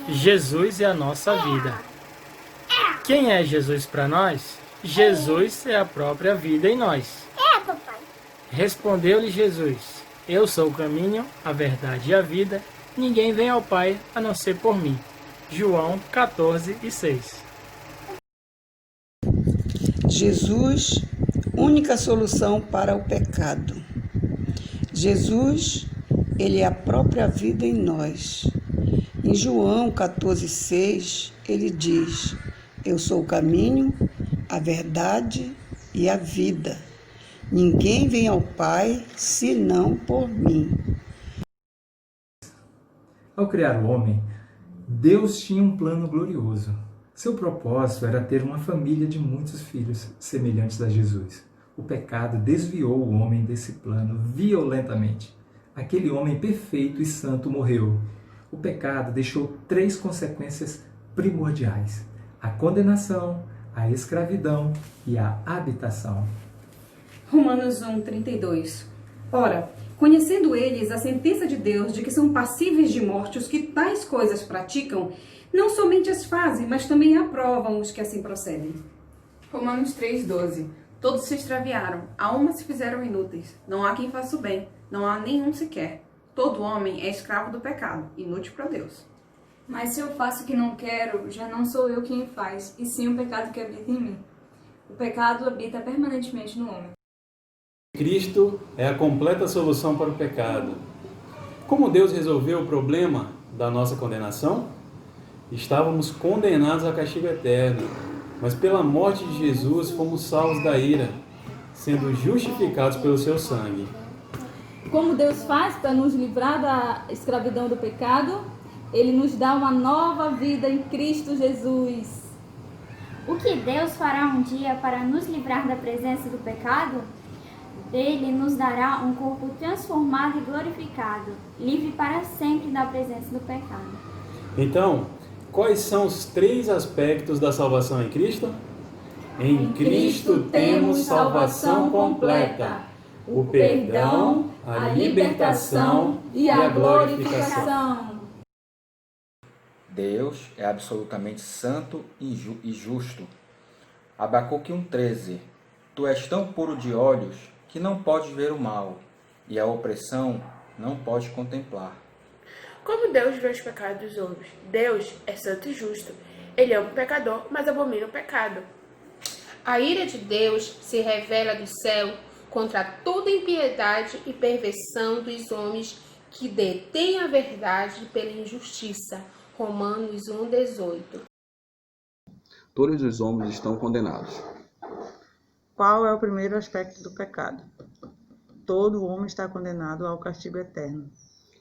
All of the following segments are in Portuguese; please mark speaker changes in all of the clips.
Speaker 1: Jesus é a nossa vida. Quem é Jesus para nós? Jesus é a própria vida em nós.
Speaker 2: Papai.
Speaker 1: Respondeu-lhe Jesus: Eu sou o caminho, a verdade e a vida. Ninguém vem ao Pai a não ser por mim. João 14:6.
Speaker 3: Jesus, única solução para o pecado. Jesus, ele é a própria vida em nós. Em João 14:6, ele diz: Eu sou o caminho, a verdade e a vida. Ninguém vem ao Pai senão por mim.
Speaker 4: Ao criar o homem, Deus tinha um plano glorioso. Seu propósito era ter uma família de muitos filhos semelhantes a Jesus. O pecado desviou o homem desse plano violentamente. Aquele homem perfeito e santo morreu. O pecado deixou 3 consequências primordiais: a condenação, a escravidão e a habitação.
Speaker 5: Romanos 1:32. Ora, conhecendo eles a sentença de Deus de que são passíveis de morte os que tais coisas praticam, não somente as fazem, mas também aprovam os que assim procedem.
Speaker 6: Romanos 3:12. Todos se extraviaram, a uma se fizeram inúteis. Não há quem faça o bem, não há nenhum sequer. Todo homem é escravo do pecado, inútil para Deus.
Speaker 7: Mas se eu faço o que não quero, já não sou eu quem faz, e sim o pecado que habita em mim. O pecado habita permanentemente no homem.
Speaker 8: Cristo é a completa solução para o pecado. Como Deus resolveu o problema da nossa condenação? Estávamos condenados a castigo eterno, mas pela morte de Jesus fomos salvos da ira, sendo justificados pelo seu sangue.
Speaker 9: Como Deus faz para nos livrar da escravidão do pecado? Ele nos dá uma nova vida em Cristo Jesus.
Speaker 2: O que Deus fará um dia para nos livrar da presença do pecado? Ele nos dará um corpo transformado e glorificado, livre para sempre da presença do pecado.
Speaker 8: Então, quais são os 3 aspectos da salvação em Cristo? Em Cristo temos salvação completa: o perdão, a libertação e a glorificação.
Speaker 10: Deus é absolutamente santo e justo. Abacuque 1:13. Tu és tão puro de olhos que não podes ver o mal, e a opressão não podes contemplar.
Speaker 11: Como Deus vê os pecados dos outros? Deus é santo e justo. Ele ama o pecador, mas abomina o pecado. A ira de Deus se revela do céu contra toda impiedade e perversão dos homens que detêm a verdade pela injustiça. Romanos 1:18.
Speaker 12: Todos os homens estão condenados.
Speaker 13: Qual é o primeiro aspecto do pecado? Todo homem está condenado ao castigo eterno.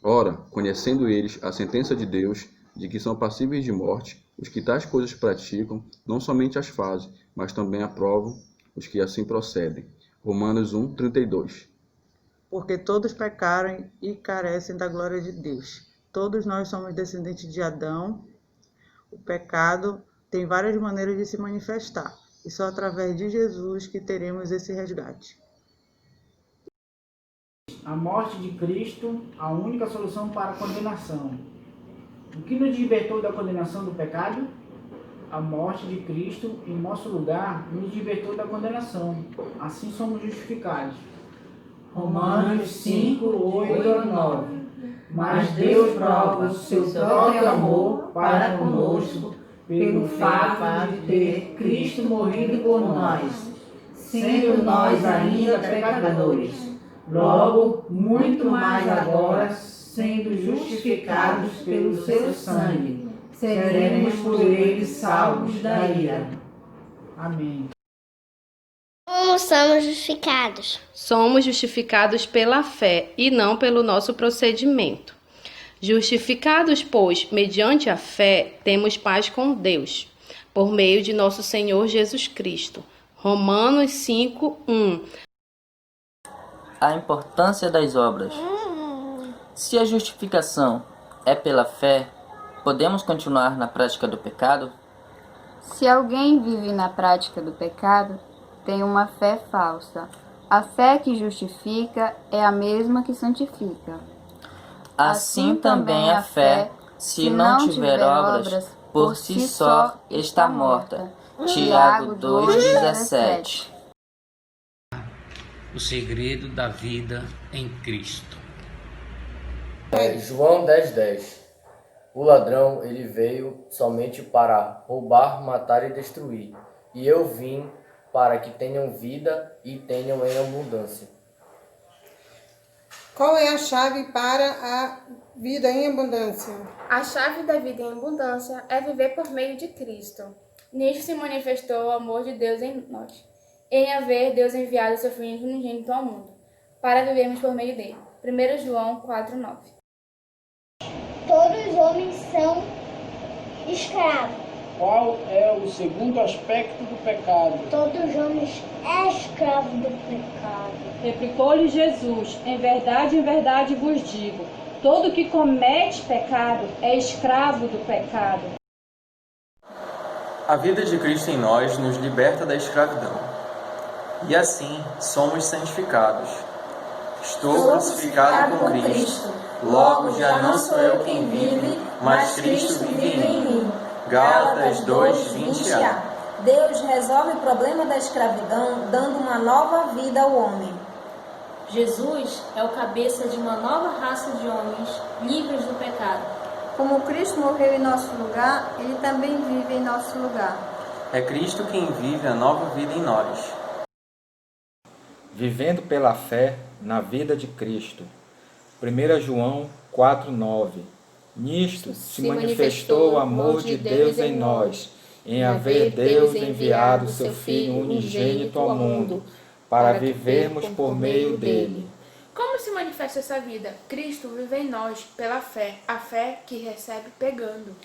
Speaker 12: Ora, conhecendo eles a sentença de Deus, de que são passíveis de morte, os que tais coisas praticam, não somente as fazem, mas também aprovam os que assim procedem. Romanos 1:32.
Speaker 13: Porque todos pecaram e carecem da glória de Deus. Todos nós somos descendentes de Adão. O pecado tem várias maneiras de se manifestar, e só através de Jesus que teremos esse resgate.
Speaker 1: A morte de Cristo, a única solução para a condenação. O que nos libertou da condenação do pecado? A morte de Cristo, em nosso lugar, nos libertou da condenação. Assim somos justificados.
Speaker 14: Romanos 5:8-9. Mas Deus prova o seu próprio amor para conosco pelo fato de ter Cristo morrido por nós, sendo nós ainda pecadores. Logo, muito mais agora, sendo justificados pelo seu sangue, seremos por ele salvos da ira.
Speaker 1: Amém.
Speaker 2: Como somos justificados?
Speaker 15: Somos justificados pela fé e não pelo nosso procedimento. Justificados, pois, mediante a fé, temos paz com Deus, por meio de nosso Senhor Jesus Cristo. Romanos 5:1.
Speaker 16: A importância das obras. Se a justificação é pela fé, podemos continuar na prática do pecado?
Speaker 17: Se alguém vive na prática do pecado, tem uma fé falsa. A fé que justifica é a mesma que santifica.
Speaker 16: Assim também a fé, se não tiver obras, por si só está morta. Tiago 2,17.
Speaker 18: O segredo da vida em Cristo.
Speaker 19: João 10:10. O ladrão, ele veio somente para roubar, matar e destruir. E eu vim para que tenham vida e tenham em abundância.
Speaker 20: Qual é a chave para a vida em abundância?
Speaker 11: A chave da vida em abundância é viver por meio de Cristo. Nisto se manifestou o amor de Deus em nós, em haver Deus enviado seu Filho unigênito ao mundo, para vivermos por meio dele. 1 João 4:9.
Speaker 21: Todos os homens são escravos.
Speaker 1: Qual é o segundo aspecto do pecado?
Speaker 21: Todos os homens é escravo do pecado.
Speaker 22: Replicou-lhe Jesus: em verdade vos digo, todo que comete pecado é escravo do pecado.
Speaker 23: A vida de Cristo em nós nos liberta da escravidão. E assim somos santificados. Estou crucificado com Cristo. Logo já não sou eu quem vive, mas Cristo vive em mim. Gálatas 2:20a.
Speaker 24: Deus resolve o problema da escravidão dando uma nova vida ao homem.
Speaker 25: Jesus é o cabeça de uma nova raça de homens livres do pecado.
Speaker 26: Como Cristo morreu em nosso lugar, Ele também vive em nosso lugar.
Speaker 23: É Cristo quem vive a nova vida em nós.
Speaker 10: Vivendo pela fé na vida de Cristo. 1 João 4:9. Nisto se manifestou o amor de Deus em nós, em haver Deus enviado seu Filho unigênito ao mundo, para vivermos por meio dele.
Speaker 11: Como se manifesta essa vida? Cristo vive em nós pela fé, a fé que recebe pegando.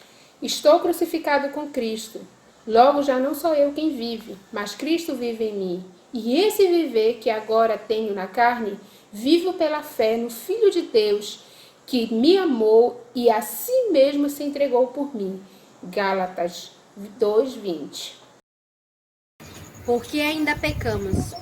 Speaker 27: Estou crucificado com Cristo. Logo já não sou eu quem vive, mas Cristo vive em mim. E esse viver que agora tenho na carne, vivo pela fé no Filho de Deus, que me amou e a si mesmo se entregou por mim. Gálatas 2:20.
Speaker 28: Porque ainda pecamos.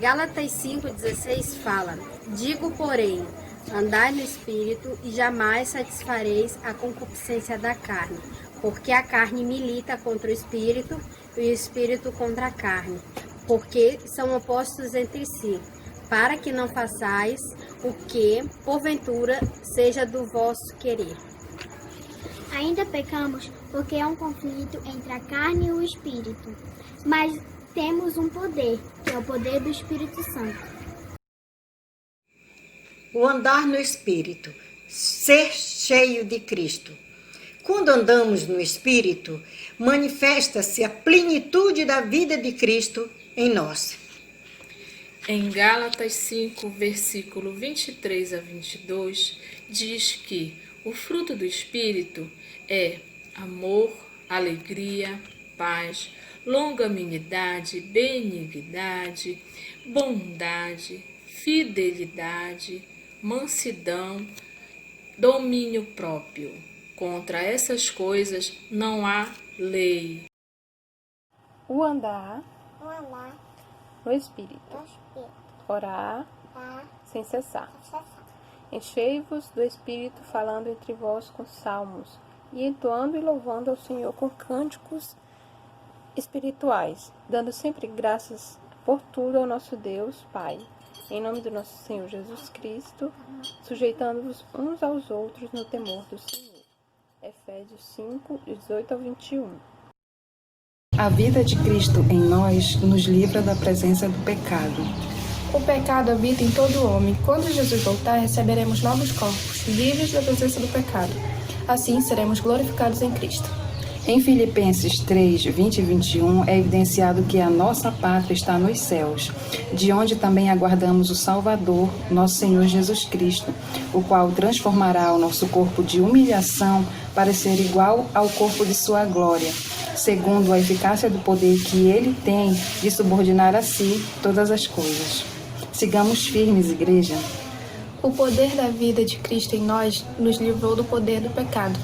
Speaker 28: Gálatas 5:16 fala: digo, porém, andai no Espírito e jamais satisfareis a concupiscência da carne, porque a carne milita contra o Espírito e o Espírito contra a carne, porque são opostos entre si, para que não façais o que, porventura, seja do vosso querer.
Speaker 21: Ainda pecamos porque é um conflito entre a carne e o Espírito, mas temos um poder, que é o poder do Espírito Santo.
Speaker 29: O andar no Espírito, ser cheio de Cristo. Quando andamos no Espírito, manifesta-se a plenitude da vida de Cristo em nós.
Speaker 30: Em Gálatas 5, versículo 23 a 22, diz que o fruto do Espírito é amor, alegria, paz, longanimidade, benignidade, bondade, fidelidade, mansidão, domínio próprio. Contra essas coisas não há lei.
Speaker 31: O andar no Espírito. Orar sem cessar. Enchei-vos do Espírito, falando entre vós com salmos, e entoando e louvando ao Senhor com cânticos espirituais, dando sempre graças por tudo ao nosso Deus Pai, em nome do nosso Senhor Jesus Cristo, sujeitando-vos uns aos outros no temor do Senhor. Efésios 5, 18 ao 21.
Speaker 5: A vida de Cristo em nós nos livra da presença do pecado.
Speaker 11: O pecado habita em todo homem. Quando Jesus voltar, receberemos novos corpos, livres da presença do pecado. Assim, seremos glorificados em Cristo.
Speaker 5: Em Filipenses 3, 20 e 21, é evidenciado que a nossa pátria está nos céus, de onde também aguardamos o Salvador, nosso Senhor Jesus Cristo, o qual transformará o nosso corpo de humilhação para ser igual ao corpo de sua glória, segundo a eficácia do poder que ele tem de subordinar a si todas as coisas. Sigamos firmes, igreja.
Speaker 11: O poder da vida de Cristo em nós nos livrou do poder do pecado.